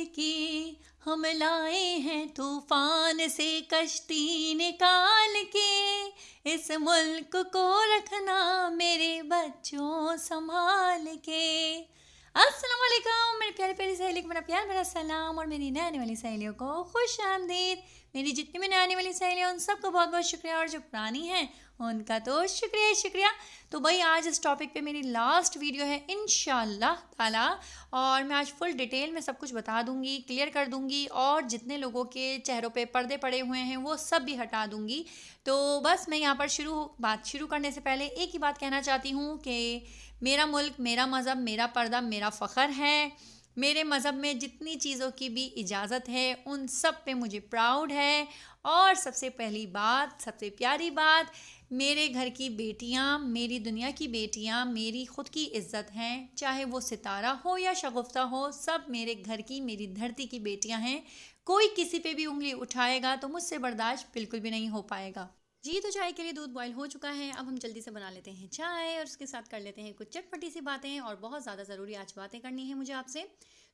के, हम लाए हैं तूफान से कश्ती निकाल के, इस मुल्क को रखना मेरे बच्चों संभाल के। अस्सलाम वालेकुम मेरे प्यारे प्यारी सहेली को मेरा प्यार भरा सलाम, और मेरी नए आने वाली सहेलियों को खुश आमदीद। मेरी जितनी भी नई आने वाली सहेलियाँ उन सबको बहुत बहुत शुक्रिया, और जो पुरानी हैं उनका तो शुक्रिया ही शुक्रिया। तो भाई आज इस टॉपिक पे मेरी लास्ट वीडियो है इंशाल्लाह ताला, और मैं आज फुल डिटेल में सब कुछ बता दूंगी, क्लियर कर दूंगी, और जितने लोगों के चेहरों पे पर्दे पड़े हुए हैं वो सब भी हटा दूंगी। तो बस मैं यहाँ पर बात शुरू करने से पहले एक ही बात कहना चाहती हूँ कि मेरा मुल्क, मेरा मज़हब, मेरा पर्दा, मेरा फ़ख्र है। मेरे मज़हब में जितनी चीज़ों की भी इजाज़त है उन सब पे मुझे प्राउड है। और सबसे पहली बात, सबसे प्यारी बात, मेरे घर की बेटियां, मेरी दुनिया की बेटियां मेरी ख़ुद की इज़्ज़त हैं, चाहे वो सितारा हो या शगुफ्ता हो, सब मेरे घर की, मेरी धरती की बेटियां हैं। कोई किसी पे भी उंगली उठाएगा तो मुझसे बर्दाश्त बिल्कुल भी नहीं हो पाएगा जी। तो चाय के लिए दूध बॉयल हो चुका है, अब हम जल्दी से बना लेते हैं चाय, और उसके साथ कर लेते हैं कुछ चटपटी सी बातें, और बहुत ज़्यादा ज़रूरी आज बातें करनी है मुझे आपसे।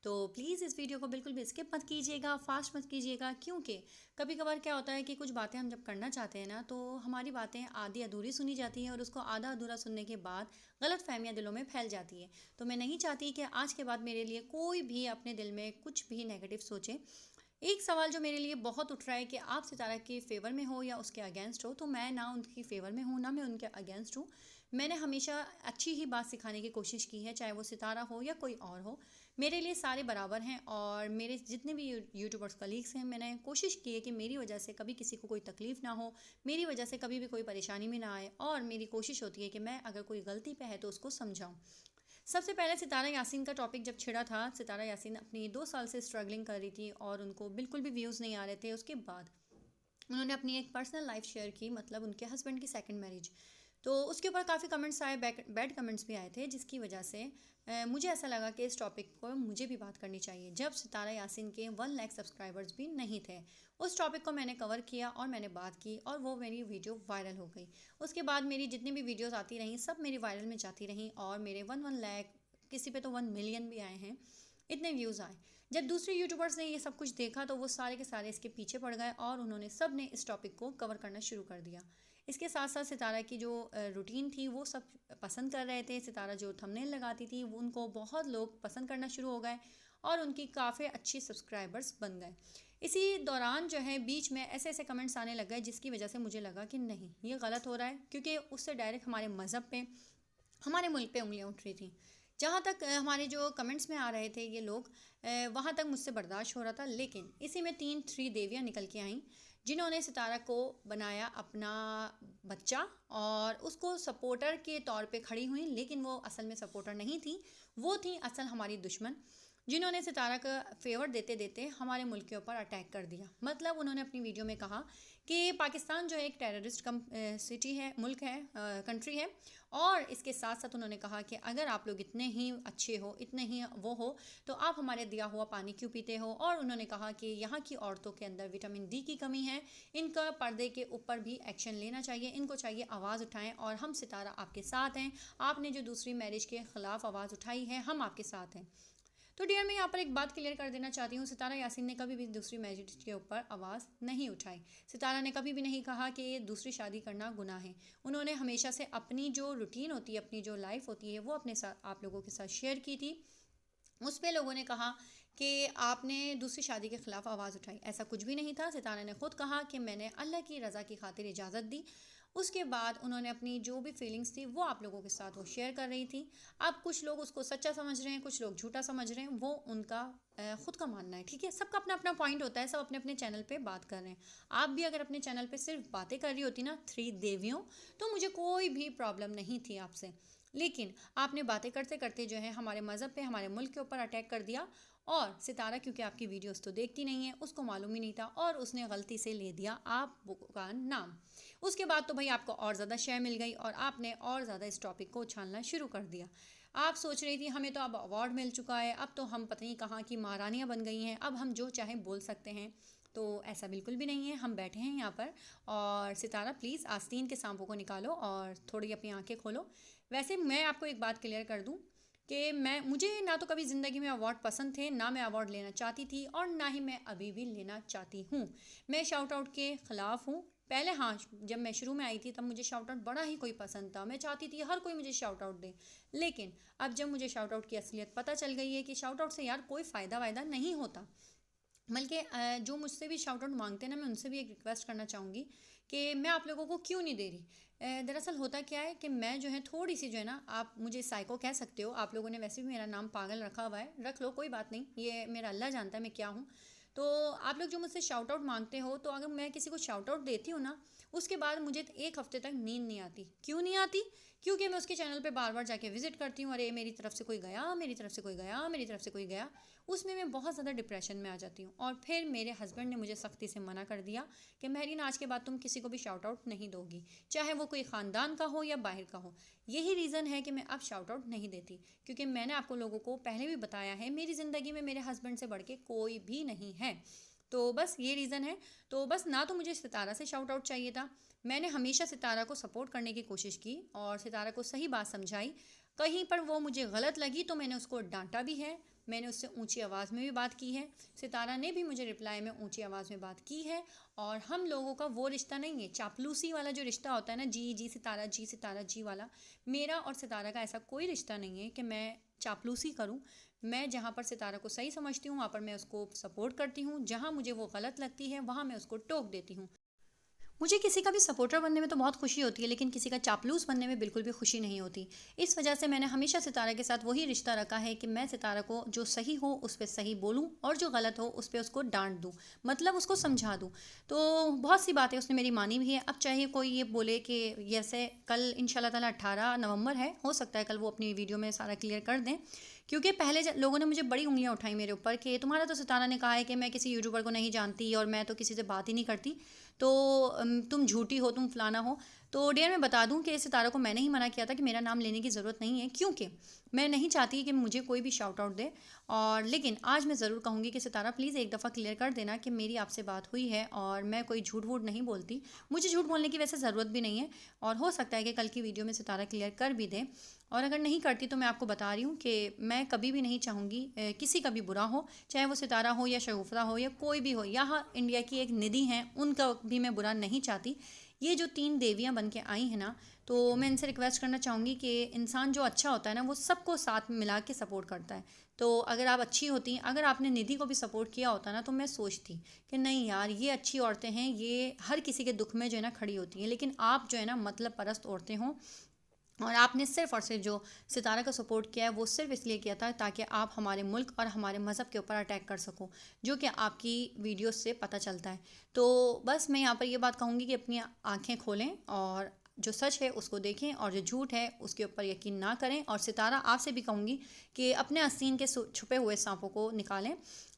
तो प्लीज़ इस वीडियो को बिल्कुल भी स्किप मत कीजिएगा, फास्ट मत कीजिएगा, क्योंकि कभी कभार क्या होता है कि कुछ बातें हम जब करना चाहते हैं ना, तो हमारी बातें आधी अधूरी सुनी जाती हैं, और उसको आधा अधूरा सुनने के बाद गलत फहमियाँ दिलों में फैल जाती है। तो मैं नहीं चाहती कि आज के बाद मेरे लिए कोई भी अपने दिल में कुछ भी नेगेटिव सोचे। एक सवाल जो मेरे लिए बहुत उठ रहा है कि आप सितारा के फेवर में हो या उसके अगेंस्ट हो, तो मैं ना उनकी फेवर में हूँ ना मैं उनके अगेंस्ट हूँ। मैंने हमेशा अच्छी ही बात सिखाने की कोशिश की है, चाहे वो सितारा हो या कोई और हो। मेरे लिए सारे बराबर हैं, और मेरे जितने भी यूट्यूबर्स कलीग्स हैं, मैंने कोशिश की है कि मेरी वजह से कभी किसी को कोई तकलीफ़ ना हो, मेरी वजह से कभी भी कोई परेशानी में ना आए, और मेरी कोशिश होती है कि मैं अगर कोई गलती पे है तो उसको समझाऊँ। सबसे पहले सितारा यासीन का टॉपिक जब छिड़ा था, सितारा यासीन अपनी 2 साल से स्ट्रगलिंग कर रही थी और उनको बिल्कुल भी व्यूज़ नहीं आ रहे थे। उसके बाद उन्होंने अपनी एक पर्सनल लाइफ शेयर की, मतलब उनके हस्बैंड की सेकंड मैरिज। तो उसके ऊपर काफ़ी कमेंट्स आए, बैड कमेंट्स भी आए थे, जिसकी वजह से मुझे ऐसा लगा कि इस टॉपिक पर मुझे भी बात करनी चाहिए। जब सितारा यासीन के 1 लाख सब्सक्राइबर्स भी नहीं थे, उस टॉपिक को मैंने कवर किया और मैंने बात की, और वो मेरी वीडियो वायरल हो गई। उसके बाद मेरी जितनी भी वीडियोस आती रहीं सब मेरी वायरल में जाती रहीं, और मेरे 1 लाख, किसी पे तो 1 मिलियन भी आए हैं, इतने व्यूज़ आए। जब दूसरे यूट्यूबर्स ने ये सब कुछ देखा तो वो सारे के सारे इसके पीछे पड़ गए, और उन्होंने सब ने इस टॉपिक को कवर करना शुरू कर दिया। इसके साथ साथ सितारा की जो रूटीन थी वो सब पसंद कर रहे थे। सितारा जो थंबनेल लगाती थी उनको बहुत लोग पसंद करना शुरू हो गए, और उनकी काफ़ी अच्छी सब्सक्राइबर्स बन गए। इसी दौरान जो है बीच में ऐसे ऐसे कमेंट्स आने लग गए, जिसकी वजह से मुझे लगा कि नहीं, ये गलत हो रहा है, क्योंकि उससे डायरेक्ट हमारे मज़हब पे, हमारे मुल्क पे उंगलियां उठ रही थी। जहाँ तक हमारे जो कमेंट्स में आ रहे थे ये लोग, वहाँ तक मुझसे बर्दाश्त हो रहा था। लेकिन इसी में 3 देवियाँ निकल के आईं, जिन्होंने सितारा को बनाया अपना बच्चा, और उसको सपोर्टर के तौर पे खड़ी हुई, लेकिन वो असल में सपोर्टर नहीं थी, वो थी असल हमारी दुश्मन, जिन्होंने सितारा का फेवर देते देते हमारे मुल्क के ऊपर अटैक कर दिया। मतलब उन्होंने अपनी वीडियो में कहा कि पाकिस्तान जो है एक टेररिस्ट सिटी है, मुल्क है, कंट्री है, और इसके साथ साथ उन्होंने कहा कि अगर आप लोग इतने ही अच्छे हो, इतने ही वो हो, तो आप हमारे दिया हुआ पानी क्यों पीते हो। और उन्होंने कहा कि यहाँ की औरतों के अंदर विटामिन डी की कमी है, इनका पर्दे के ऊपर भी एक्शन लेना चाहिए, इनको चाहिए आवाज़ उठाएं, और हम सितारा आपके साथ हैं। आपने जो दूसरी मैरिज के ख़िलाफ़ आवाज़ उठाई है, हम आपके साथ हैं। तो डियर, मैं यहाँ पर एक बात क्लियर कर देना चाहती हूँ, सितारा यासीन ने कभी भी दूसरी मैरिज के ऊपर आवाज़ नहीं उठाई। सितारा ने कभी भी नहीं कहा कि ये दूसरी शादी करना गुनाह है। उन्होंने हमेशा से अपनी जो रूटीन होती है, अपनी जो लाइफ होती है, वो अपने साथ, आप लोगों के साथ शेयर की थी। उस पर लोगों ने कहा कि आपने दूसरी शादी के ख़िलाफ़ आवाज़ उठाई, ऐसा कुछ भी नहीं था। सितारा ने खुद कहा कि मैंने अल्लाह की रज़ा की खातिर इजाज़त दी। उसके बाद उन्होंने अपनी जो भी फीलिंग्स थी वो आप लोगों के साथ वो शेयर कर रही थी। अब कुछ लोग उसको सच्चा समझ रहे हैं, कुछ लोग झूठा समझ रहे हैं, वो उनका खुद का मानना है, ठीक है। सबका अपना अपना पॉइंट होता है, सब अपने अपने चैनल पे बात कर रहे हैं। आप भी अगर अपने चैनल पे सिर्फ बातें कर रही होती ना 3 देवियों, तो मुझे कोई भी प्रॉब्लम नहीं थी आपसे। लेकिन आपने बातें करते करते जो है हमारे मज़हब पे, हमारे मुल्क के ऊपर अटैक कर दिया। और सितारा क्योंकि आपकी वीडियोस तो देखती नहीं है, उसको मालूम ही नहीं था, और उसने गलती से ले दिया आपका नाम। उसके बाद तो भाई आपको और ज़्यादा शेयर मिल गई, और आपने और ज़्यादा इस टॉपिक को उछालना शुरू कर दिया। आप सोच रही थी हमें तो अब अवार्ड मिल चुका है, अब तो हम पता नहीं कहाँ की महारानियाँ बन गई हैं, अब हम जो चाहें बोल सकते हैं। तो ऐसा बिल्कुल भी नहीं है। हम बैठे हैं यहाँ पर, और सितारा प्लीज़ आस्तीन के सांपों को निकालो और थोड़ी अपनी आंखें खोलो। वैसे मैं आपको एक बात क्लियर कर दूँ कि मुझे ना तो कभी ज़िंदगी में अवार्ड पसंद थे, ना मैं अवार्ड लेना चाहती थी और ना ही मैं अभी भी लेना चाहती हूँ। मैं शाउट आउट के ख़िलाफ़ हूँ। पहले हाँ, जब मैं शुरू में आई थी तब मुझे शाउट आउट बड़ा ही कोई पसंद था, मैं चाहती थी हर कोई मुझे शाउट आउट दे। लेकिन अब जब मुझे शाउट आउट की असलियत पता चल गई है कि शाउट आउट से यार कोई फ़ायदा वायदा नहीं होता, बल्कि जो मुझसे भी शाउट आउट मांगते हैं ना, मैं उनसे भी एक रिक्वेस्ट करना चाहूँगी कि मैं आप लोगों को क्यों नहीं दे रही। दरअसल होता क्या है कि मैं जो है थोड़ी सी जो है ना, आप मुझे साइको कह सकते हो, आप लोगों ने वैसे भी मेरा नाम पागल रखा हुआ है, रख लो कोई बात नहीं, ये मेरा अल्लाह जानता है मैं क्या हूँ। तो आप लोग जो मुझसे शाउट आउट मांगते हो, तो अगर मैं किसी को शाउट आउट देती हूँ ना, उसके बाद मुझे एक हफ्ते तक नींद नहीं आती। क्यों नहीं आती? क्योंकि मैं उसके चैनल पे बार बार जाके विजिट करती हूँ, अरे मेरी तरफ से कोई गया, मेरी तरफ से कोई गया, मेरी तरफ से कोई गया। उसमें मैं बहुत ज़्यादा डिप्रेशन में आ जाती हूँ। और फिर मेरे हस्बैंड ने मुझे सख्ती से मना कर दिया कि महरीन, आज के बाद तुम किसी को भी शाउट आउट नहीं दोगी, चाहे वो कोई ख़ानदान का हो या बाहर का हो। यही रीज़न है कि मैं अब शाउट आउट नहीं देती, क्योंकि मैंने आपको लोगों को पहले भी बताया है, मेरी ज़िंदगी में मेरे हस्बैंड से बढ़ के कोई भी नहीं है। तो बस ये रीज़न है। तो बस ना तो मुझे सितारा से शाउट आउट चाहिए था, मैंने हमेशा सितारा को सपोर्ट करने की कोशिश की और सितारा को सही बात समझाई। कहीं पर वो मुझे गलत लगी तो मैंने उसको डांटा भी है, मैंने उससे ऊंची आवाज़ में भी बात की है, सितारा ने भी मुझे रिप्लाई में ऊंची आवाज़ में बात की है। और हम लोगों का वो रिश्ता नहीं है, चापलूसी वाला जो रिश्ता होता है ना, जी जी सितारा जी वाला, मेरा और सितारा का ऐसा कोई रिश्ता नहीं है कि मैं चापलूसी करूं। मैं जहाँ पर सितारा को सही समझती हूँ वहाँ पर मैं उसको सपोर्ट करती हूँ, जहाँ मुझे वो गलत लगती है वहाँ मैं उसको टोक देती हूँ। मुझे किसी का भी सपोर्टर बनने में तो बहुत खुशी होती है, लेकिन किसी का चापलूस बनने में बिल्कुल भी खुशी नहीं होती। इस वजह से मैंने हमेशा सितारा के साथ वही रिश्ता रखा है कि मैं सितारा को जो सही हो उस पर सही बोलूं और जो गलत हो उस पर उसको डांट दूं, मतलब उसको समझा दूं। तो बहुत सी बातें उसने मेरी मानी भी है। अब चाहे कोई ये बोले कि जैसे कल इंशाल्लाह ताला 18 नवंबर है, हो सकता है कल वो अपनी वीडियो में सारा क्लियर कर दें, क्योंकि पहले लोगों ने मुझे बड़ी उंगलियां उठाई मेरे ऊपर कि तुम्हारा तो सितारा ने कहा है कि मैं किसी यूट्यूबर को नहीं जानती और मैं तो किसी से बात ही नहीं करती, तो तुम झूठी हो, तुम फलाना हो। तो डियर मैं बता दूं कि सितारा को मैंने ही मना किया था कि मेरा नाम लेने की ज़रूरत नहीं है, क्योंकि मैं नहीं चाहती कि मुझे कोई भी शाउट आउट दे। और लेकिन आज मैं ज़रूर कहूँगी कि सितारा प्लीज़ एक दफ़ा क्लियर कर देना कि मेरी आपसे बात हुई है और मैं कोई झूठ वूठ नहीं बोलती, मुझे झूठ बोलने की वैसे ज़रूरत भी नहीं है। और हो सकता है कि कल की वीडियो में सितारा क्लियर कर भी दें, और अगर नहीं करती तो मैं आपको बता रही हूँ कि मैं कभी भी नहीं चाहूँगी किसी का भी बुरा हो, चाहे वो सितारा हो या शगुफ्ता हो या कोई भी हो। यहाँ इंडिया की एक निधि हैं, उनका भी मैं बुरा नहीं चाहती। ये जो 3 देवियाँ बन के आई हैं ना, तो मैं इनसे रिक्वेस्ट करना चाहूँगी कि इंसान जो अच्छा होता है ना, वो सबको साथ मिला के सपोर्ट करता है। तो अगर आप अच्छी होती, अगर आपने निधि को भी सपोर्ट किया होता ना, तो मैं सोचती कि नहीं यार, ये अच्छी औरतें हैं, ये हर किसी के दुख में जो है ना खड़ी होती हैं। लेकिन आप जो है ना मतलब परस्त औरतें हों, और आपने सिर्फ़ और सिर्फ जो सितारा का सपोर्ट किया है वो सिर्फ़ इसलिए किया था ताकि आप हमारे मुल्क और हमारे मज़हब के ऊपर अटैक कर सको, जो कि आपकी वीडियो से पता चलता है। तो बस मैं यहाँ पर ये बात कहूँगी कि अपनी आँखें खोलें और जो सच है उसको देखें और जो झूठ है उसके ऊपर यकीन ना करें। और सितारा आपसे भी कहूँगी कि अपने आस्तीन के छुपे हुए सांपों को निकालें।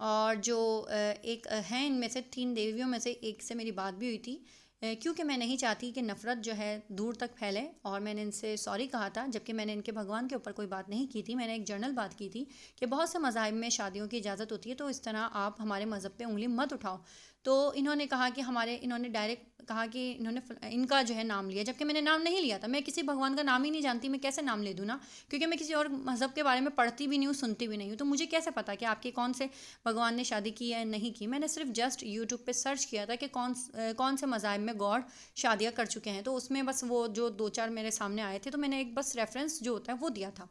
और जो एक हैं इनमें से 3 देवियों में से एक से मेरी बात भी हुई थी, क्योंकि मैं नहीं चाहती कि नफ़रत जो है दूर तक फैले, और मैंने इनसे सॉरी कहा था, जबकि मैंने इनके भगवान के ऊपर कोई बात नहीं की थी। मैंने एक जनरल बात की थी कि बहुत से मज़ाहिब में शादियों की इजाज़त होती है, तो इस तरह आप हमारे मज़हब पे उंगली मत उठाओ। तो इन्होंने कहा कि इन्होंने डायरेक्ट कहा कि इनका जो है नाम लिया, जबकि मैंने नाम नहीं लिया था। मैं किसी भगवान का नाम ही नहीं जानती, मैं कैसे नाम ले दूँ ना, क्योंकि मैं किसी और मज़हब के बारे में पढ़ती भी नहीं हूँ, सुनती भी नहीं हूँ, तो मुझे कैसे पता कि आपके कौन से भगवान ने शादी की या नहीं की। मैंने सिर्फ जस्ट यूट्यूब पे सर्च किया था कि कौन से मज़ाहिब में गॉड शादियाँ कर चुके हैं, तो उसमें बस वो जो 2-4 मेरे सामने आए थे, तो मैंने एक बस रेफरेंस जो होता है वो दिया था।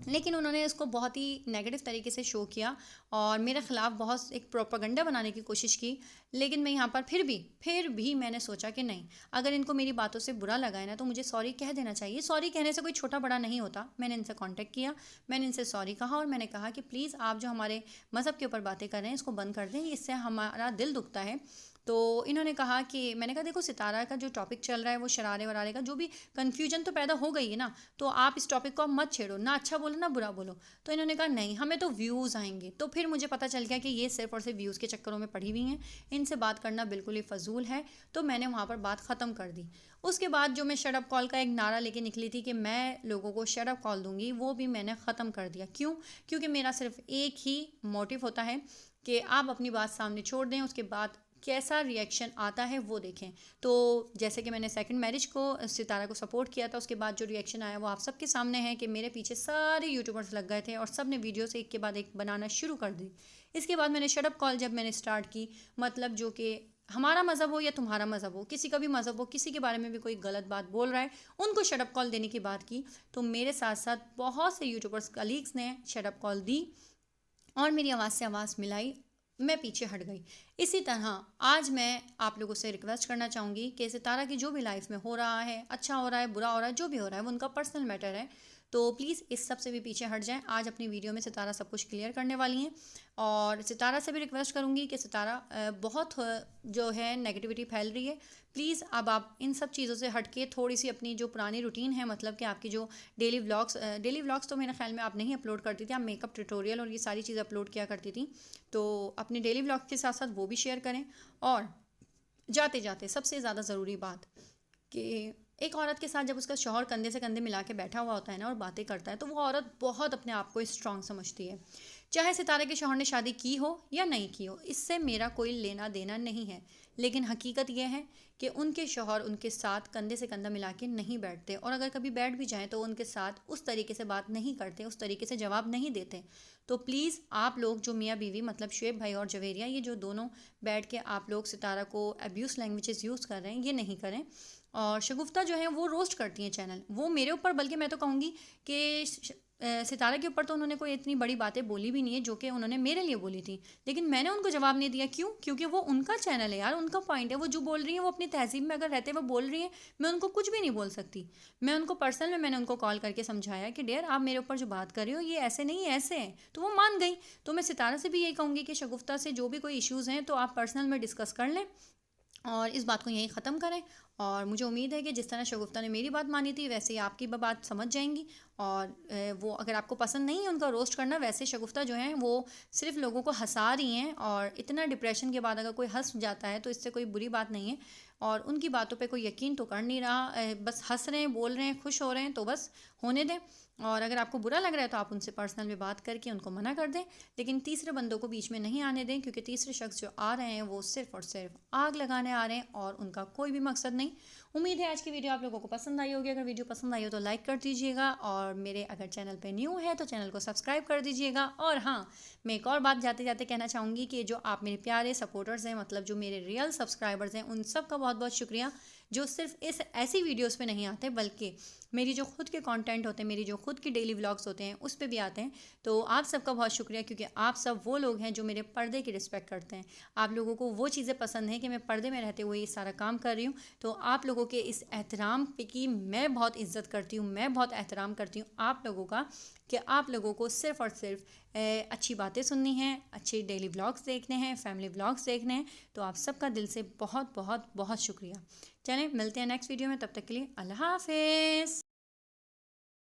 लेकिन उन्होंने इसको बहुत ही नेगेटिव तरीके से शो किया और मेरे ख़िलाफ़ बहुत एक प्रोपेगेंडा बनाने की कोशिश की। लेकिन मैं यहाँ पर फिर भी मैंने सोचा कि नहीं, अगर इनको मेरी बातों से बुरा लगा है ना, तो मुझे सॉरी कह देना चाहिए। सॉरी कहने से कोई छोटा बड़ा नहीं होता। मैंने इनसे कांटेक्ट किया, मैंने इनसे सॉरी कहा और मैंने कहा कि प्लीज़ आप जो हमारे मज़हब के ऊपर बातें कर रहे हैं इसको बंद कर दें, इससे हमारा दिल दुखता है। तो इन्होंने कहा कि, मैंने कहा देखो सितारा का जो टॉपिक चल रहा है वो शरारे वरारे का, जो भी कन्फ्यूजन तो पैदा हो गई है ना, तो आप इस टॉपिक को अब मत छेड़ो, ना अच्छा बोलो ना बुरा बोलो। तो इन्होंने कहा नहीं, हमें तो व्यूज़ आएंगे। तो फिर मुझे पता चल गया कि ये सिर्फ और सिर्फ व्यूज़ के चक्करों में पड़ी हुई हैं, इनसे बात करना बिल्कुल ही फजूल है। तो मैंने वहाँ पर बात ख़त्म कर दी। उसके बाद जो मैं शट अप कॉल का एक नारा लेके निकली थी कि मैं लोगों को शट अप कॉल दूंगी, वो भी मैंने ख़त्म कर दिया। क्यों? क्योंकि मेरा सिर्फ एक ही मोटिव होता है कि आप अपनी बात सामने छोड़ दें, उसके बाद कैसा रिएक्शन आता है वो देखें। तो जैसे कि मैंने सेकंड मैरिज को सितारा को सपोर्ट किया था, उसके बाद जो रिएक्शन आया वो आप सबके सामने है कि मेरे पीछे सारे यूट्यूबर्स लग गए थे और सब ने वीडियोस एक के बाद एक बनाना शुरू कर दी। इसके बाद मैंने शट अप कॉल जब मैंने स्टार्ट की, मतलब जो कि हमारा मज़हब हो या तुम्हारा मज़हब हो, किसी का भी मज़हब हो, किसी के बारे में भी कोई गलत बात बोल रहा है, उनको शट अप कॉल देने की बात की। तो मेरे साथ साथ बहुत से यूट्यूबर्स कलीग्स ने शट अप कॉल दी और मेरी आवाज़ से आवाज़ मिलाई, मैं पीछे हट गई। इसी तरह आज मैं आप लोगों से रिक्वेस्ट करना चाहूँगी कि सितारा की जो भी लाइफ में हो रहा है, अच्छा हो रहा है, बुरा हो रहा है, जो भी हो रहा है वो उनका पर्सनल मैटर है, तो प्लीज़ इस सब से भी पीछे हट जाएं। आज अपनी वीडियो में सितारा सब कुछ क्लियर करने वाली हैं और सितारा से भी रिक्वेस्ट करूँगी कि सितारा बहुत जो है नेगेटिविटी फैल रही है, प्लीज़ अब आप इन सब चीज़ों से हट के थोड़ी सी अपनी जो पुरानी रूटीन है, मतलब कि आपकी जो डेली व्लॉग्स तो मेरे ख्याल में आप नहीं अपलोड करती थी, आप मेकअप ट्यूटोरियल और ये सारी चीज़ अपलोड किया करती थी, तो अपने डेली व्लॉग के साथ साथ वो भी शेयर करें। और जाते जाते सबसे ज़्यादा ज़रूरी बात कि एक औरत के साथ जब उसका शौहर कंधे से कंधे मिला के बैठा हुआ होता है ना और बातें करता है, तो वो औरत बहुत अपने आप को स्ट्रांग समझती है। चाहे सितारे के शौहर ने शादी की हो या नहीं की हो, इससे मेरा कोई लेना देना नहीं है, लेकिन हकीकत यह है कि उनके शौहर उनके साथ कंधे से कंधा मिला के नहीं बैठते, और अगर कभी बैठ भी जाएं तो उनके साथ उस तरीके से बात नहीं करते, उस तरीके से जवाब नहीं देते। तो प्लीज़ आप लोग जो मियाँ बीवी, मतलब शुएब भाई और जवेरिया, ये जो दोनों बैठ के आप लोग सितारा को अब्यूज़ लैंग्वेजेस यूज़ कर रहे हैं, ये नहीं करें। और शगुफ्ता जो है वो रोस्ट करती हैं चैनल, वो मेरे ऊपर, बल्कि मैं तो कहूँगी कि सितारा के ऊपर तो उन्होंने कोई इतनी बड़ी बातें बोली भी नहीं है जो कि उन्होंने मेरे लिए बोली थी, लेकिन मैंने उनको जवाब नहीं दिया। क्यों? क्योंकि वो उनका चैनल है यार, उनका पॉइंट है, वो जो बोल रही हैं वो अपनी तहजीब में अगर रहते हुए बोल रही हैं, मैं उनको कुछ भी नहीं बोल सकती। मैं उनको पर्सनल में मैंने उनको कॉल करके समझाया कि डियर आप मेरे ऊपर जो बात कर रही हो ये ऐसे नहीं है, ऐसे है, तो वो मान गई। तो मैं सितारा से भी यही कहूँगी कि शगुफ्ता से जो भी कोई इश्यूज़ हैं तो आप पर्सनल में डिस्कस कर लें और इस बात को यहीं ख़त्म करें। और मुझे उम्मीद है कि जिस तरह शगुफ्ता ने मेरी बात मानी थी वैसे ही आपकी बात समझ जाएंगी। और वो अगर आपको पसंद नहीं है उनका रोस्ट करना, वैसे शगुफ्ता जो हैं वो सिर्फ लोगों को हंसा रही हैं, और इतना डिप्रेशन के बाद अगर कोई हंस जाता है तो इससे कोई बुरी बात नहीं है, और उनकी बातों पे कोई यकीन तो कर नहीं रहा, बस हंस रहे हैं, बोल रहे हैं, खुश हो रहे हैं, तो बस होने दें। और अगर आपको बुरा लग रहा है तो आप उनसे पर्सनल में बात करके उनको मना कर दें, लेकिन तीसरे बंदों को बीच में नहीं आने दें, क्योंकि तीसरे शख्स जो आ रहे हैं वो सिर्फ और सिर्फ आग लगाने आ रहे हैं और उनका कोई भी मकसद नहीं। उम्मीद है आज की वीडियो आप लोगों को पसंद आई होगी। अगर वीडियो पसंद आई हो तो लाइक कर दीजिएगा, और मेरे अगर चैनल पे न्यू है तो चैनल को सब्सक्राइब कर दीजिएगा। और हाँ, मैं एक और बात जाते जाते कहना चाहूँगी कि जो आप मेरे प्यारे सपोर्टर्स हैं, मतलब जो मेरे रियल सब्सक्राइबर्स हैं, उन सब का बहुत बहुत शुक्रिया, जो सिर्फ इस ऐसी वीडियोस पे नहीं आते बल्कि मेरी जो खुद के कंटेंट होते हैं, मेरी जो खुद की डेली व्लॉग्स होते हैं उस पे भी आते हैं। तो आप सबका बहुत शुक्रिया, क्योंकि आप सब वो लोग हैं जो मेरे पर्दे की रिस्पेक्ट करते हैं। आप लोगों को वो चीज़ें पसंद हैं कि मैं पर्दे में रहते हुए ये सारा काम कर रही हूँ। तो आप लोगों के इस एहतराम की मैं बहुत इज़्ज़त करती हूँ, मैं बहुत एहतराम करती हूँ आप लोगों का, कि आप लोगों को सिर्फ़ और सिर्फ अच्छी बातें सुननी हैं, अच्छे डेली व्लॉग्स देखने हैं, फैमिली व्लॉग्स देखने हैं। तो आप सबका दिल से बहुत बहुत बहुत शुक्रिया। चलें मिलते हैं नेक्स्ट वीडियो में, तब तक के लिए अल्लाह हाफ़िज़।